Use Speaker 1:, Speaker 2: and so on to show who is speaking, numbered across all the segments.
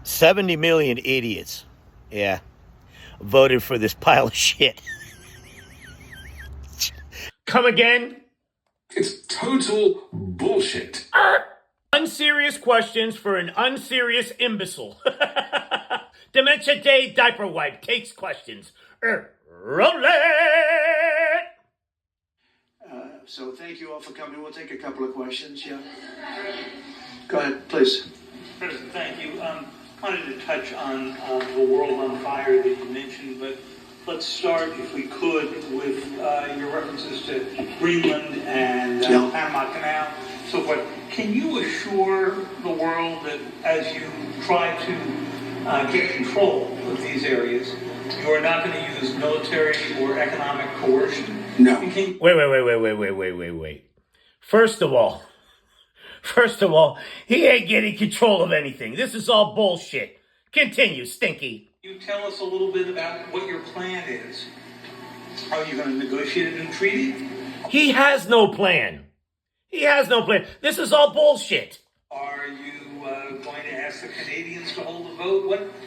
Speaker 1: 70 million idiots, yeah, voted for this pile of shit.
Speaker 2: Come again?
Speaker 3: It's total bullshit.
Speaker 2: Unserious questions for an unserious imbecile. Dementia Day Diaper Wipe takes questions. Roll it!
Speaker 4: So thank you all for coming. We'll take a couple of questions, yeah. Go ahead, please.
Speaker 5: President, thank you. Wanted to touch on the world on fire that you mentioned, but let's start, if we could, with your references to Greenland and Panama Canal, so forth. Can you assure the world that as you try to get control of these areas, you are not going to use military or economic coercion?
Speaker 4: No.
Speaker 2: Wait. First of all, he ain't getting control of anything. This is all bullshit. Continue, Stinky.
Speaker 5: You tell us a little bit about what your plan is. Are you going to negotiate a new treaty?
Speaker 2: He has no plan. This is all bullshit.
Speaker 5: Are you going to ask the Canadians to hold a vote?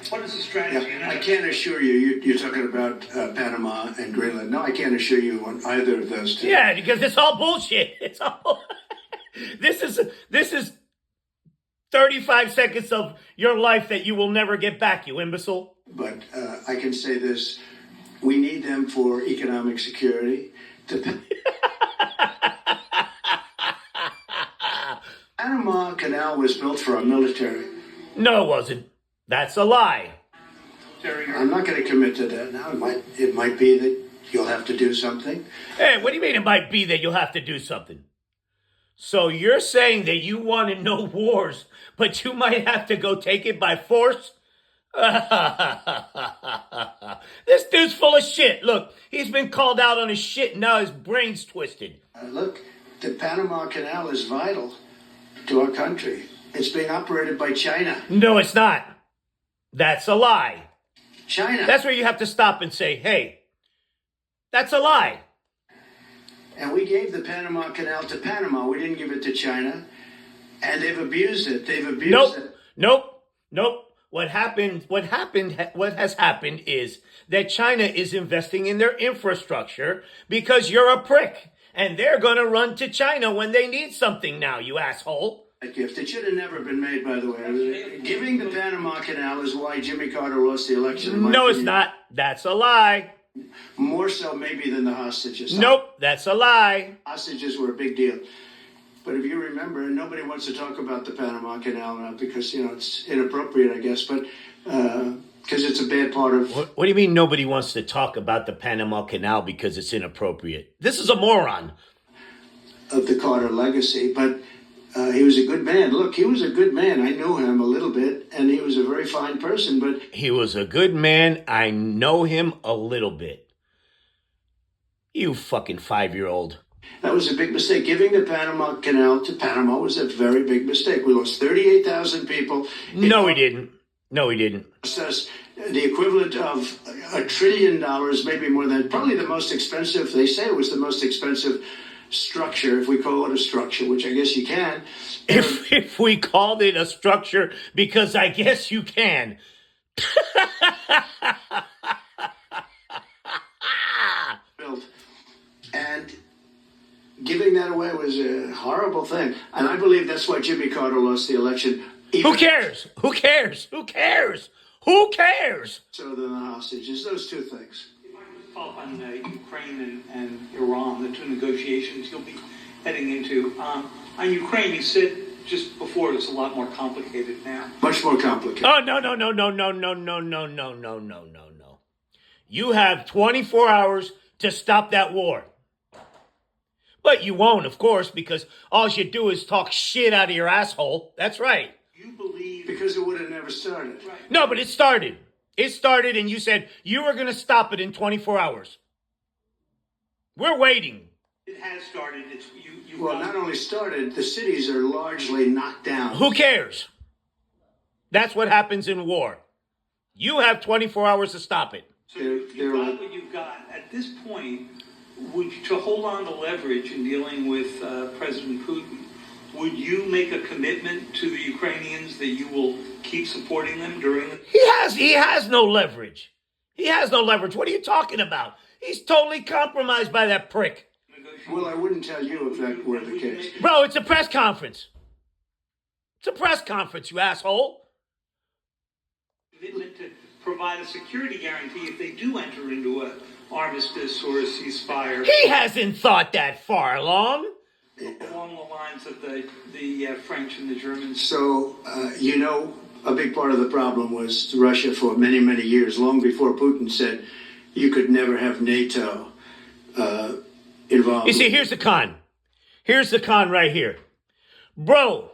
Speaker 5: What is the strategy?
Speaker 4: Yeah, I can't assure you. You're talking about Panama and Greenland. No, I can't assure you on either of those two.
Speaker 2: Yeah, because it's all bullshit. It's all. This is 35 seconds of your life that you will never get back, you imbecile.
Speaker 4: But I can say this: we need them for economic security. Panama Canal was built for our military.
Speaker 2: No, it wasn't. That's a lie.
Speaker 4: I'm not going to commit to that now. It might be that you'll have to do something.
Speaker 2: Hey, what do you mean it might be that you'll have to do something? So you're saying that you want to know wars, but you might have to go take it by force? This dude's full of shit. Look, he's been called out on his shit and now his brain's twisted.
Speaker 4: Look, the Panama Canal is vital to our country. It's being operated by China.
Speaker 2: No, it's not. That's a lie.
Speaker 4: China.
Speaker 2: That's where you have to stop and say, hey, that's a lie.
Speaker 4: And we gave the Panama Canal to Panama. We didn't give it to China. And they've abused it.
Speaker 2: Nope. What has happened is that China is investing in their infrastructure because you're a prick. And they're going to run to China when they need something now, you asshole.
Speaker 4: A gift. It should have never been made, by the way. Giving the Panama Canal is why Jimmy Carter lost the election.
Speaker 2: No, it's not. That's a lie.
Speaker 4: More so maybe than the hostages.
Speaker 2: Nope, that's a lie.
Speaker 4: Hostages were a big deal. But if you remember, nobody wants to talk about the Panama Canal now because, it's inappropriate, I guess, but because it's a bad part of...
Speaker 2: What do you mean nobody wants to talk about the Panama Canal because it's inappropriate? This is a moron.
Speaker 4: Of the Carter legacy, but he was a good man. Look, he was a good man. I knew him a little bit, and he was a very fine person, but...
Speaker 2: He was a good man. I know him a little bit. You fucking 5-year-old.
Speaker 4: That was a big mistake. Giving the Panama Canal to Panama was a very big mistake. We lost 38,000 people.
Speaker 2: No, we didn't.
Speaker 4: Us the equivalent of $1 trillion, maybe more than, probably the most expensive, they say it was the most expensive structure, if we call it a structure, which I guess you can.
Speaker 2: If we called it a structure, because I guess you can.
Speaker 4: And giving that away was a horrible thing. And I believe that's why Jimmy Carter lost the election.
Speaker 2: Who cares?
Speaker 4: So than the hostages, those two things.
Speaker 5: Follow up on Ukraine and Iran, the two negotiations you'll be heading into. On Ukraine, you said just before it's a lot more complicated now.
Speaker 4: Much more complicated.
Speaker 2: Oh, no. You have 24 hours to stop that war. But you won't, of course, because all you do is talk shit out of your asshole. That's right.
Speaker 5: You believe...
Speaker 4: Because it would have never started.
Speaker 5: Right.
Speaker 2: No, but it started. It started and you said you were going to stop it in 24 hours. We're waiting.
Speaker 5: It has started.
Speaker 4: Well, not only started, the cities are largely knocked down.
Speaker 2: Who cares? That's what happens in war. You have 24 hours to stop it.
Speaker 5: So you've got what you've got. At this point, to hold on to leverage in dealing with President Putin, would you make a commitment to the Ukrainians that you will keep supporting them during the...
Speaker 2: He has no leverage. He has no leverage. What are you talking about? He's totally compromised by that prick.
Speaker 4: Well, I wouldn't tell you if that were the case.
Speaker 2: Bro, it's a press conference. It's a press conference, you asshole.
Speaker 5: Commitment to provide a security guarantee if they do enter into an armistice or a ceasefire.
Speaker 2: He hasn't thought that far along.
Speaker 5: Along the lines of the French and the Germans.
Speaker 4: So, a big part of the problem was Russia for many, many years, long before Putin said you could never have NATO involved.
Speaker 2: You see, here's the con. Here's the con right here. Bro,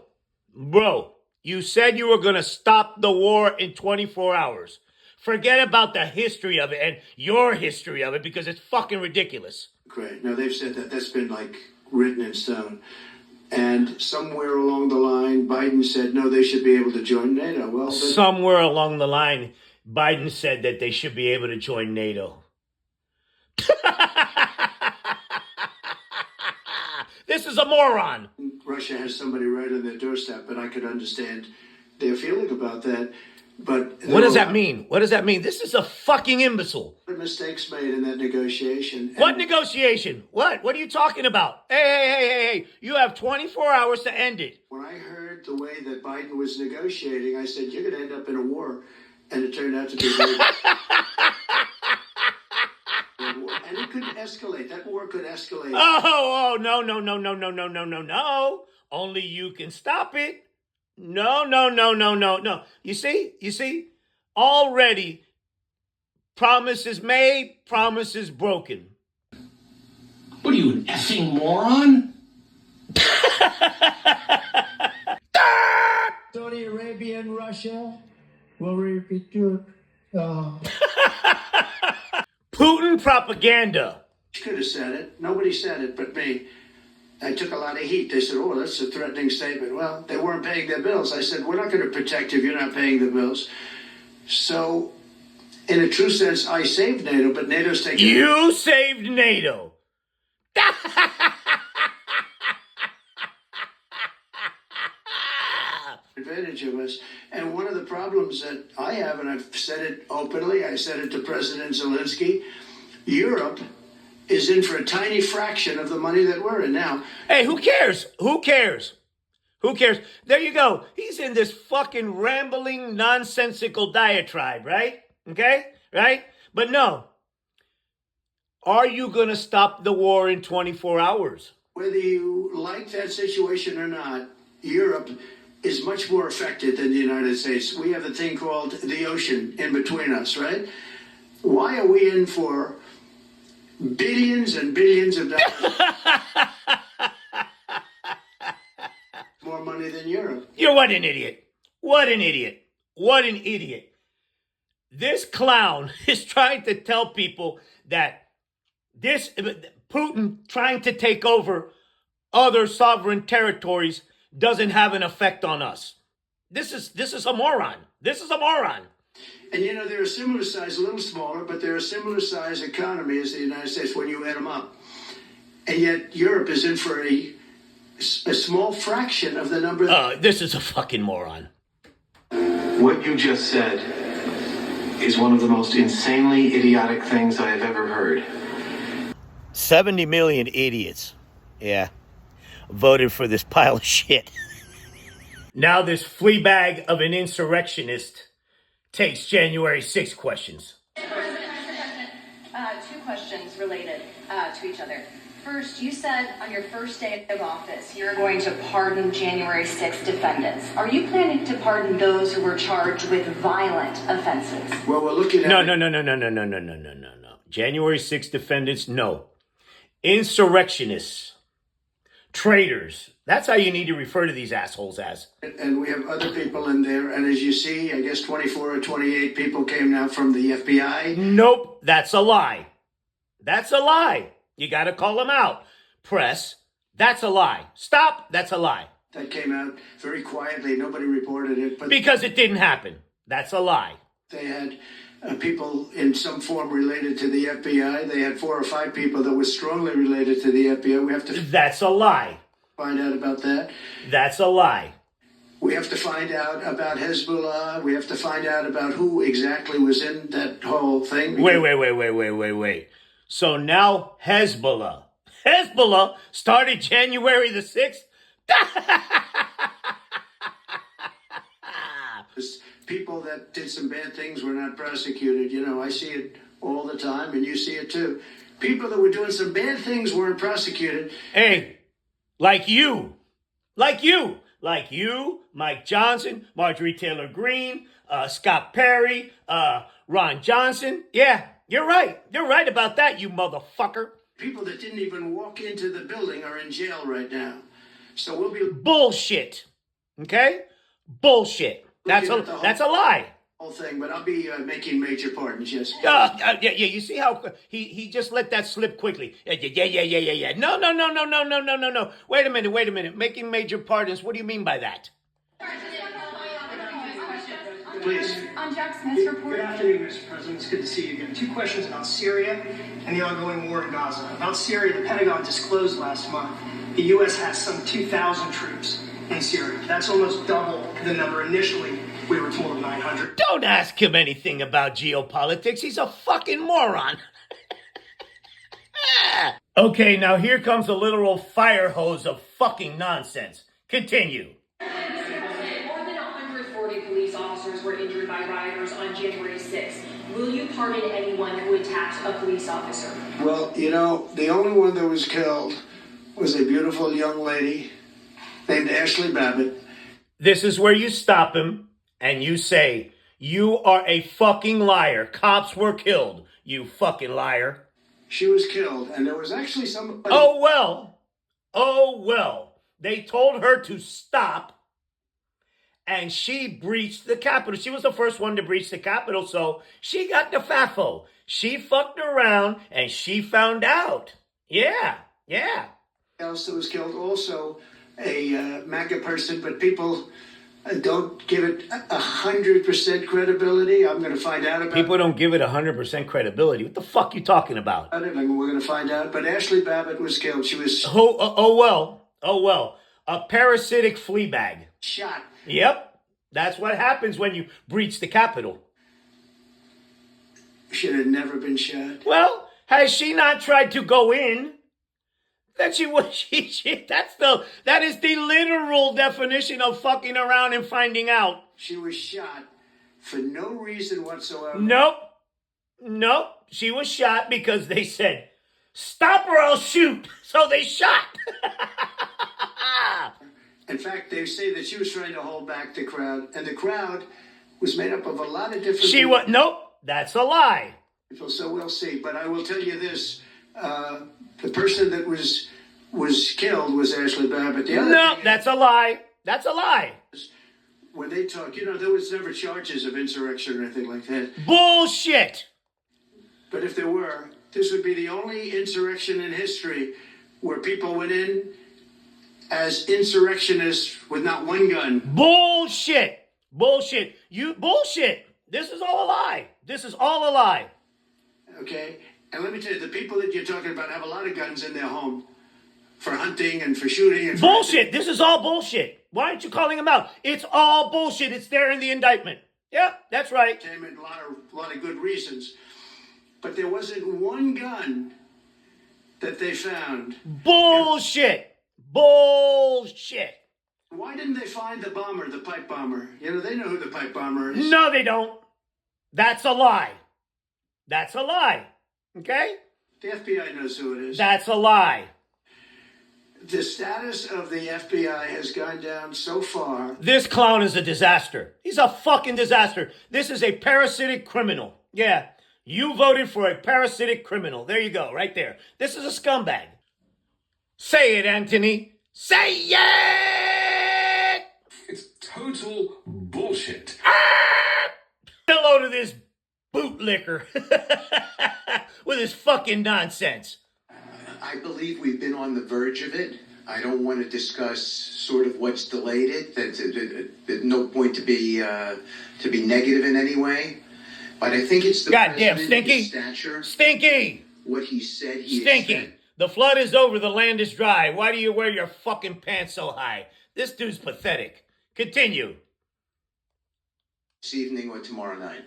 Speaker 2: you said you were going to stop the war in 24 hours. Forget about the history of it and your history of it because it's fucking ridiculous.
Speaker 4: Great. No, they've said that. That's been written in stone. And somewhere along the line, Biden said, no, they should be able to join NATO. Well,
Speaker 2: somewhere along the line, Biden said that they should be able to join NATO. This is a moron.
Speaker 4: Russia has somebody right on their doorstep, but I could understand their feeling about that. But
Speaker 2: what does that mean? What does that mean? This is a fucking imbecile.
Speaker 4: Mistakes made in that negotiation.
Speaker 2: What negotiation? What? What are you talking about? Hey. You have 24 hours to end it.
Speaker 4: When I heard the way that Biden was negotiating, I said, you're going to end up in a war. And it turned out to be very and it could escalate. That war could escalate.
Speaker 2: Oh, no. Only you can stop it. No. You see? Already, promises made, promises broken.
Speaker 3: What are you, an effing moron?
Speaker 6: Saudi Arabia and Russia will repeat you.
Speaker 2: Putin propaganda.
Speaker 4: You could have said it. Nobody said it but me. I took a lot of heat. They said, oh, that's a threatening statement. Well, they weren't paying their bills. I said, we're not going to protect you if you're not paying the bills. So, in a true sense, I saved NATO, but NATO's taking...
Speaker 2: You saved NATO.
Speaker 4: advantage of us. And one of the problems that I have, and I've said it openly, I said it to President Zelensky, Europe is in for a tiny fraction of the money that we're in now.
Speaker 2: Hey, who cares? There you go. He's in this fucking rambling, nonsensical diatribe, right? Okay? Right? But no. Are you going to stop the war in 24 hours?
Speaker 4: Whether you like that situation or not, Europe is much more affected than the United States. We have a thing called the ocean in between us, right? Why are we in for billions and billions of dollars? More money than Europe.
Speaker 2: What an idiot. What an idiot. This clown is trying to tell people that Putin trying to take over other sovereign territories doesn't have an effect on us. This is a moron.
Speaker 4: And they're a similar size, a little smaller, but they're a similar size economy as the United States when you add them up. And yet Europe is in for a small fraction of the number.
Speaker 2: This is a fucking moron.
Speaker 7: What you just said is one of the most insanely idiotic things I have ever heard.
Speaker 1: 70 million idiots, voted for this pile of shit.
Speaker 2: Now this flea bag of an insurrectionist takes January 6 questions.
Speaker 8: Two questions related to each other. First, you said on your first day of office, you're going to pardon January 6 defendants. Are you planning to pardon those who were charged with violent offenses?
Speaker 4: Well, we're looking at...
Speaker 2: No. January 6 defendants, no. Insurrectionists. Traitors. That's how you need to refer to these assholes as.
Speaker 4: And we have other people in there. And as you see, I guess 24 or 28 people came now from the FBI.
Speaker 2: Nope, that's a lie. You got to call them out. Press, that's a lie. Stop, that's a lie.
Speaker 4: That came out very quietly. Nobody reported it. But
Speaker 2: because it didn't happen. That's a lie.
Speaker 4: They had people in some form related to the FBI. They had 4 or 5 people that were strongly related to the FBI.
Speaker 2: That's a lie.
Speaker 4: Find out about that.
Speaker 2: That's a lie.
Speaker 4: We have to find out about Hezbollah. We have to find out about who exactly was in that whole thing.
Speaker 2: Wait. So now Hezbollah started January the 6th?
Speaker 4: People that did some bad things were not prosecuted. You know, I see it all the time, and you see it too. People that were doing some bad things weren't prosecuted.
Speaker 2: Hey, like you, Mike Johnson, Marjorie Taylor Greene, Scott Perry, Ron Johnson. Yeah, you're right. You're right about that, you motherfucker.
Speaker 4: People that didn't even walk into the building are in jail right now. So we'll be...
Speaker 2: Bullshit. Okay? Bullshit. That's a lie.
Speaker 4: Whole thing, but I'll be making major pardons, yes.
Speaker 2: Yeah, you see how he just let that slip quickly. Yeah. No. Wait a minute. Making major pardons. What do you mean by that?
Speaker 4: Please.
Speaker 8: On Jack Smith's report.
Speaker 9: Good afternoon, Mr. President. It's good to see you again. 2 questions about Syria and the ongoing war in Gaza. About Syria, the Pentagon disclosed last month the U.S. has some 2,000 troops in Syria. That's almost double the number initially. We were told of 900.
Speaker 2: Don't ask him anything about geopolitics. He's a fucking moron. Okay, now here comes a literal fire hose of fucking nonsense. Continue.
Speaker 10: More than 140 police officers were injured by rioters on January 6th. Will you pardon anyone who attacked a police officer?
Speaker 4: Well, you know, the only one that was killed was a beautiful young lady named Ashley Babbitt.
Speaker 2: This is where you stop him and you say, you are a fucking liar. Cops were killed, you fucking liar.
Speaker 4: She was killed, and there was actually somebody...
Speaker 2: Oh, well. They told her to stop, and she breached the Capitol. She was the first one to breach the Capitol, so she got the FAFO. She fucked around, and she found out. Yeah.
Speaker 4: else that was killed, also a MAGA person, but people don't give it 100% credibility. I'm going to find out about it.
Speaker 2: People don't give it 100% credibility. What the fuck you talking about?
Speaker 4: I mean, we're going to find out. But Ashley Babbitt was killed. She was...
Speaker 2: Oh well. A parasitic flea bag.
Speaker 4: Shot.
Speaker 2: Yep. That's what happens when you breach the Capitol.
Speaker 4: Should have never been shot.
Speaker 2: Well, has she not tried to go in? That is the literal definition of fucking around and finding out.
Speaker 4: She was shot for no reason whatsoever.
Speaker 2: Nope. She was shot because they said, stop or I'll shoot. So they shot.
Speaker 4: In fact, they say that she was trying to hold back the crowd, and the crowd was made up of a lot of different people.
Speaker 2: Nope, that's a lie.
Speaker 4: So we'll see. But I will tell you this. The person that was killed was Ashley Babbitt.
Speaker 2: That's a lie. That's a lie.
Speaker 4: When they talk, there was never charges of insurrection or anything like that.
Speaker 2: Bullshit.
Speaker 4: But if there were, this would be the only insurrection in history where people went in as insurrectionists with not one gun.
Speaker 2: Bullshit. You bullshit. This is all a lie.
Speaker 4: Okay? And let me tell you, the people that you're talking about have a lot of guns in their home for hunting and for shooting. And
Speaker 2: bullshit. This is all bullshit. Why aren't you calling them out? It's all bullshit. It's there in the indictment. Yeah, that's right.
Speaker 4: A lot of good reasons. But there wasn't one gun that they found.
Speaker 2: Bullshit.
Speaker 4: Why didn't they find the bomber, the pipe bomber? They know who the pipe bomber is.
Speaker 2: No, they don't. That's a lie. Okay?
Speaker 4: The FBI knows who it is.
Speaker 2: That's a lie.
Speaker 4: The status of the FBI has gone down so far.
Speaker 2: This clown is a disaster. He's a fucking disaster. This is a parasitic criminal. Yeah, you voted for a parasitic criminal. There you go, right there. This is a scumbag. Say it, Anthony. Say it!
Speaker 3: It's total bullshit.
Speaker 2: Hello to this bootlicker with his fucking nonsense.
Speaker 11: I believe we've been on the verge of it. I don't want to discuss sort of what's delayed it. There's no point to be negative in any way. But I think it's the
Speaker 2: goddamn
Speaker 11: president,
Speaker 2: Stinky.
Speaker 11: his stature,
Speaker 2: Stinky.
Speaker 11: what he said.
Speaker 2: Stinky. The flood is over. The land is dry. Why do you wear your fucking pants so high? This dude's pathetic. Continue.
Speaker 11: This evening or tomorrow night.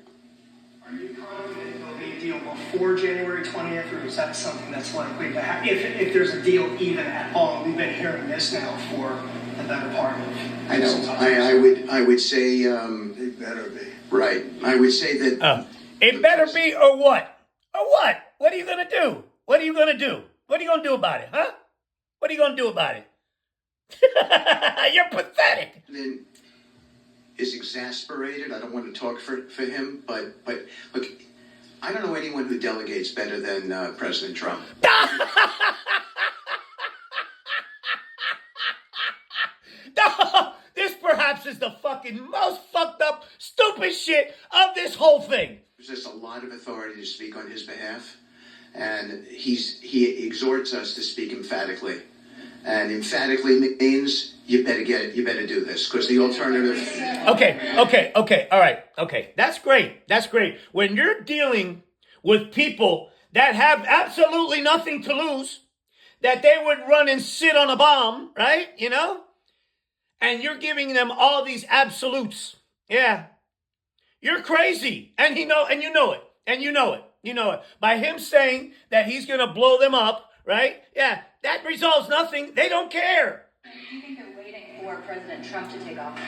Speaker 9: Are you confident there'll be a deal before January 20th, or is that something that's likely to happen? If there's a deal even at all, we've been hearing this now for the better part of.
Speaker 11: I know. I would say. It better be. Right. I would say that.
Speaker 2: It better be, or what? Or what? What are you gonna do? What are you gonna do? What are you gonna do about it, huh? What are you gonna do about it? You're pathetic.
Speaker 11: Then is exasperated. I don't want to talk for him, but look, I don't know anyone who delegates better than President Trump.
Speaker 2: This perhaps is the fucking most fucked up, stupid shit of this whole thing.
Speaker 11: There's just a lot of authority to speak on his behalf, and he exhorts us to speak emphatically. And emphatically means you better get it. You better do this, because the alternative.
Speaker 2: Okay. All right. Okay. That's great. That's great. When you're dealing with people that have absolutely nothing to lose, that they would run and sit on a bomb, right? You know? And you're giving them all these absolutes. Yeah. You're crazy. And you know it. By him saying that he's going to blow them up, right? Yeah. That resolves nothing. They don't care.
Speaker 8: Do you think they're waiting for President Trump to take office?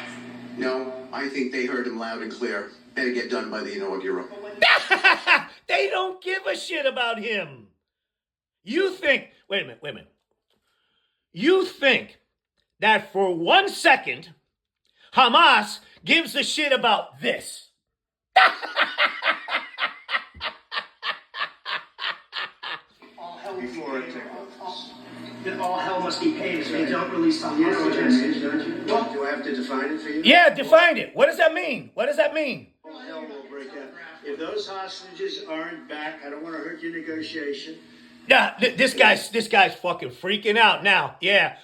Speaker 11: No, I think they heard him loud and clear. Better get done by the inaugural.
Speaker 2: They don't give a shit about him. You think, wait a minute. You think that for 1 second, Hamas gives a shit about this?
Speaker 9: All hell must be paid if they don't release the hostages.
Speaker 4: Do I have to define it for you?
Speaker 2: Yeah, define it. What does that mean? What does that mean?
Speaker 4: All hell will break out. If those hostages aren't back, I don't want to hurt your negotiation.
Speaker 2: Yeah, this guy's fucking freaking out now. Yeah,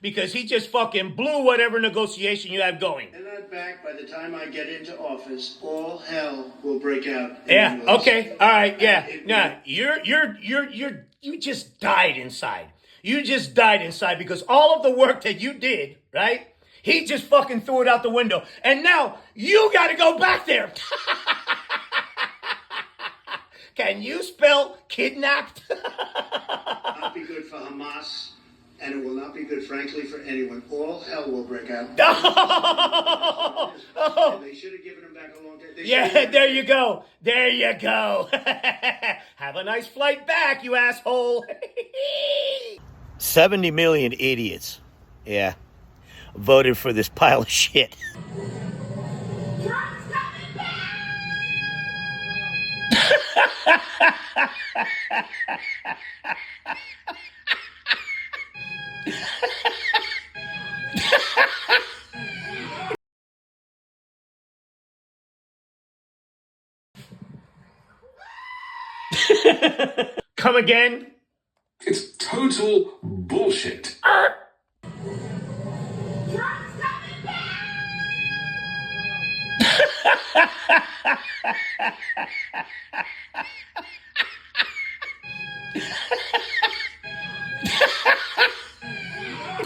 Speaker 2: because he just fucking blew whatever negotiation you have going.
Speaker 4: They're not back by the time I get into office. All hell will break out.
Speaker 2: Yeah. Okay. All right. Yeah. Nah. You just died inside. You just died inside because all of the work that you did, right? He just fucking threw it out the window, and now you got to go back there. Can you spell kidnapped?
Speaker 4: It will not be good for Hamas, and it will not be good, frankly, for anyone. All hell will break out. And they should have given him back a long time.
Speaker 2: Yeah, there you go. There you go. Have a nice flight back, you asshole.
Speaker 1: 70 million idiots, yeah, voted for this pile of shit.
Speaker 2: Come again?
Speaker 3: It's total bullshit.
Speaker 12: I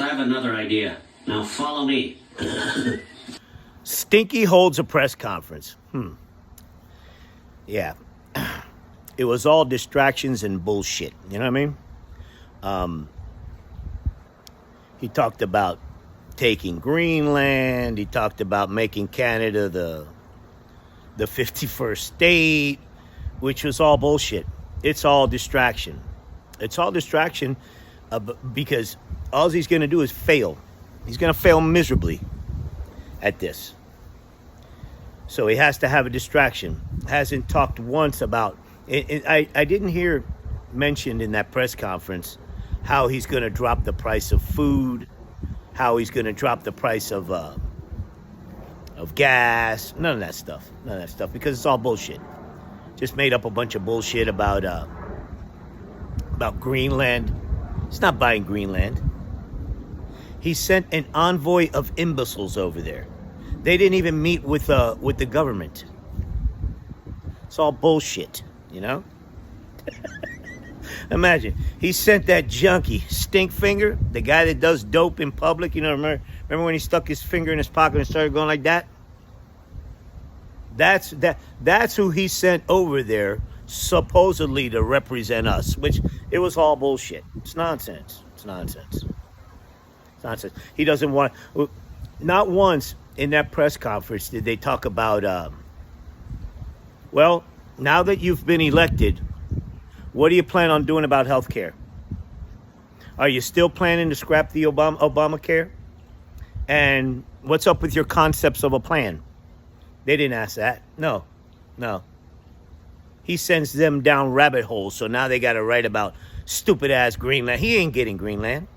Speaker 12: have another idea. Now follow me.
Speaker 1: Stinky holds a press conference. Yeah. It was all distractions and bullshit. You know what I mean? He talked about taking Greenland. He talked about making Canada the 51st state, which was all bullshit. It's all distraction. It's all distraction because all he's going to do is fail. He's going to fail miserably at this. So he has to have a distraction. Hasn't talked once about... I didn't hear mentioned in that press conference how he's going to drop the price of food, how he's going to drop the price of gas. None of that stuff. Because it's all bullshit. Just made up a bunch of bullshit about Greenland. He's not buying Greenland. He sent an envoy of imbeciles over there. They didn't even meet with the government. It's all bullshit, you know? Imagine, he sent that junkie, Stinkfinger, the guy that does dope in public. You know, remember when he stuck his finger in his pocket and started going like that? That's who he sent over there, supposedly to represent us, which it was all bullshit. It's nonsense. It's nonsense. It's nonsense. He doesn't want. Not once in that press conference did they talk about. Well, now that you've been elected, what do you plan on doing about health care? Are you still planning to scrap the Obamacare? And what's up with your concepts of a plan? They didn't ask that. No. He sends them down rabbit holes, so now they got to write about stupid-ass Greenland. He ain't getting Greenland.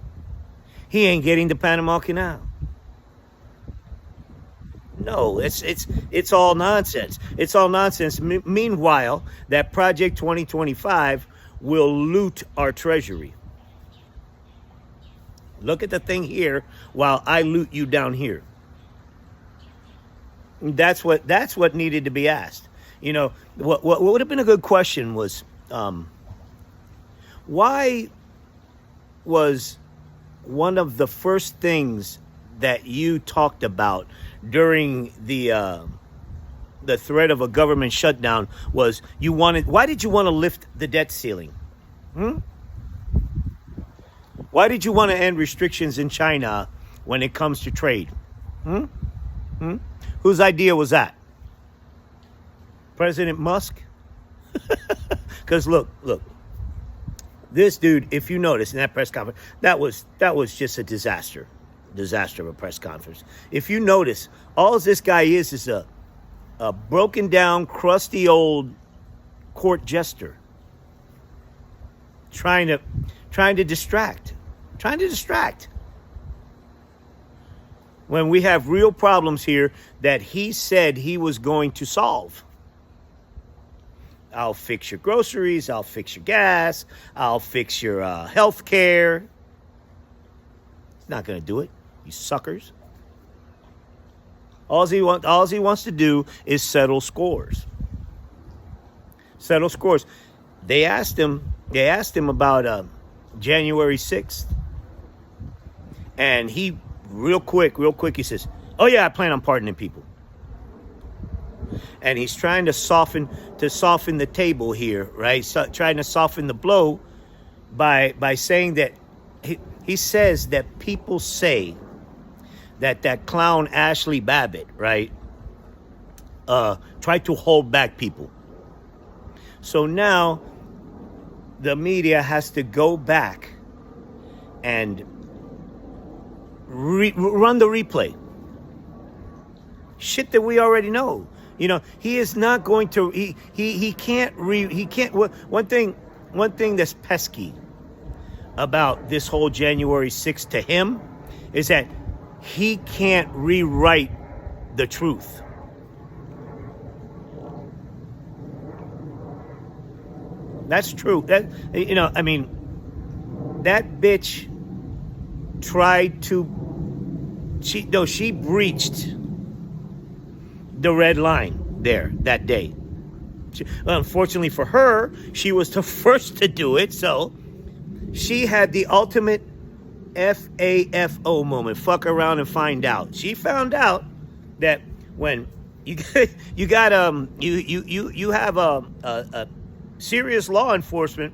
Speaker 1: He ain't getting the Panama Canal. No, it's all nonsense. It's all nonsense. Meanwhile, that Project 2025 will loot our treasury. Look at the thing here while I loot you down here. That's what needed to be asked. You know, what would have been a good question was, why was one of the first things that you talked about during the threat of a government shutdown was why did you want to lift the debt ceiling? Why did you want to end restrictions in China when it comes to trade? Whose idea was that? President Musk? Because look, this dude, if you notice in that press conference, that was just a disaster of a press conference. If you notice, all this guy is a broken down, crusty old court jester trying to distract. When we have real problems here that he said he was going to solve. I'll fix your groceries. I'll fix your gas. I'll fix your health care. He's not going to do it, you suckers. All he wants to do is settle scores. Settle scores. They asked him about January 6th. And he, real quick, he says, oh yeah, I plan on pardoning people. And he's trying to soften the table here, right? So, trying to soften the blow by saying that he says that people say that clown Ashley Babbitt, right, tried to hold back people. So now the media has to go back and run the replay. Shit that we already know. You know, he is not going to. He can't. One thing that's pesky about this whole January 6th to him is that he can't rewrite the truth. That's true. That, you know, I mean, that bitch tried to. She breached the red line there that day. Unfortunately for her, she was the first to do it, so she had the ultimate FAFO moment. Fuck around and find out. She found out that when you have a serious law enforcement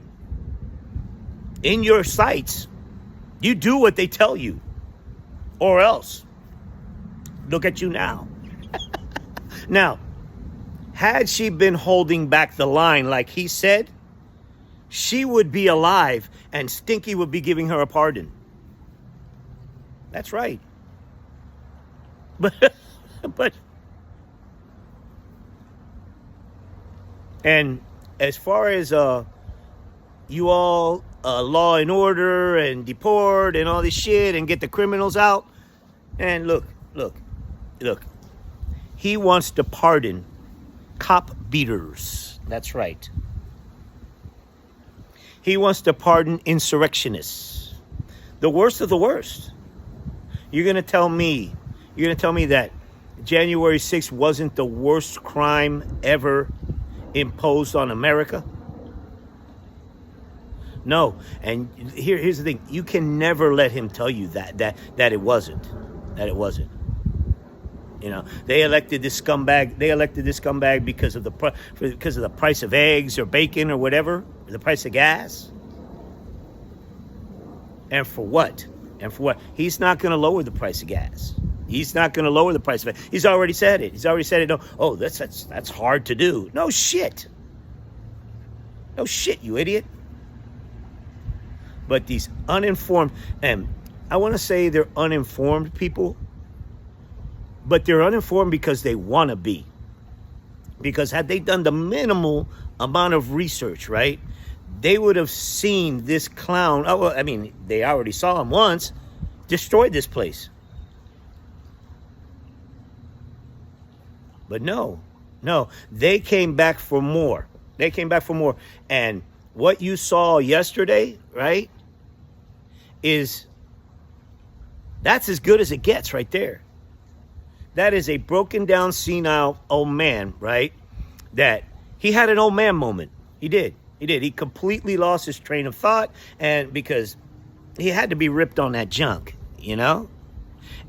Speaker 1: in your sights, you do what they tell you, or else. Look at you now. Now, had she been holding back the line like he said, she would be alive and Stinky would be giving her a pardon. That's right. But and as far as you all law and order and deport and all this shit and get the criminals out, and look. He wants to pardon cop beaters. That's right. He wants to pardon insurrectionists. The worst of the worst. You're going to tell me that January 6th wasn't the worst crime ever imposed on America? No. And here's the thing. You can never let him tell you that it wasn't. That it wasn't. You know, they elected this scumbag. They elected this scumbag because of the price of eggs or bacon or whatever, the price of gas. And for what? And for what? He's not going to lower the price of gas. He's not going to lower the price of it. He's already said it. He's already said it. Oh, that's hard to do. No shit. No shit, you idiot. But these uninformed, and I want to say they're uninformed people, but they're uninformed because they want to be. Because had they done the minimal amount of research, right, they would have seen this clown. Oh, well, I mean, they already saw him once, destroyed this place. But no, they came back for more. They came back for more. And what you saw yesterday, right, that's as good as it gets right there. That is a broken down, senile old man, right? That he had an old man moment. He did. He completely lost his train of thought, and because he had to be ripped on that junk, you know?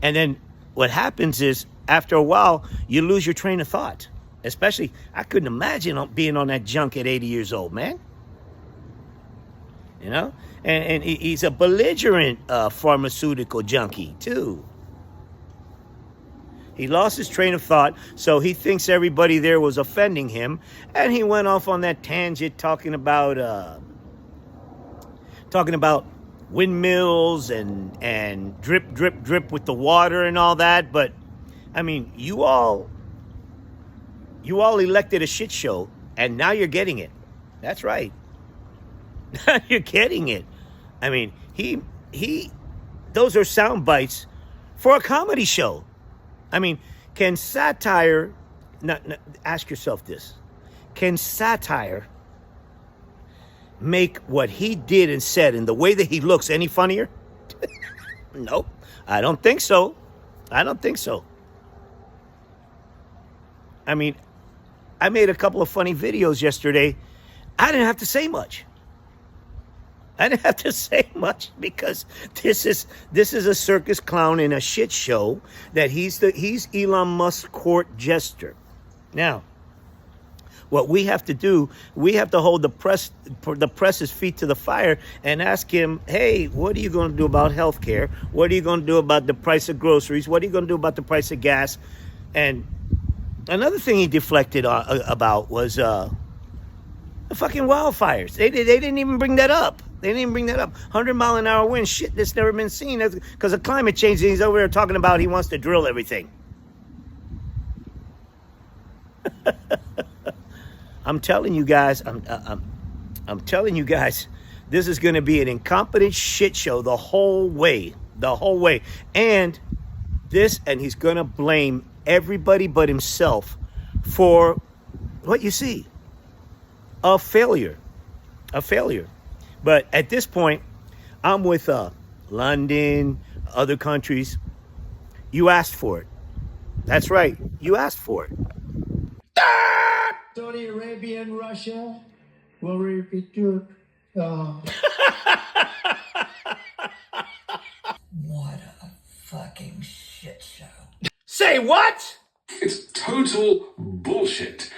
Speaker 1: And then what happens is, after a while, you lose your train of thought. Especially, I couldn't imagine being on that junk at 80 years old, man. You know? And he's a belligerent pharmaceutical junkie, too. He lost his train of thought, so he thinks everybody there was offending him, and he went off on that tangent talking about windmills and drip, drip, drip with the water and all that. But I mean, you all elected a shit show, and now you're getting it. That's right. You're getting it. I mean, those are sound bites for a comedy show. I mean, can satire, ask yourself this, can satire make what he did and said and the way that he looks any funnier? Nope, I don't think so. I mean, I made a couple of funny videos yesterday. I didn't have to say much. Because this is a circus clown in a shit show that he's Elon Musk's court jester. Now, what we have to do, we have to hold the press's feet to the fire and ask him, hey, what are you going to do about health care? What are you going to do about the price of groceries? What are you going to do about the price of gas? And another thing he deflected about was the fucking wildfires. They didn't even bring that up. 100-mile-an-hour wind, shit that's never been seen because of climate change. And he's over there talking about he wants to drill everything. I'm telling you guys, I'm telling you guys, this is going to be an incompetent shit show the whole way. And he's going to blame everybody but himself for what you see. A failure. But at this point, I'm with London, other countries. You asked for it. That's right. You asked for it.
Speaker 6: Saudi Arabia and Russia will repeat your. What a fucking shit show.
Speaker 2: Say what?
Speaker 3: It's total bullshit.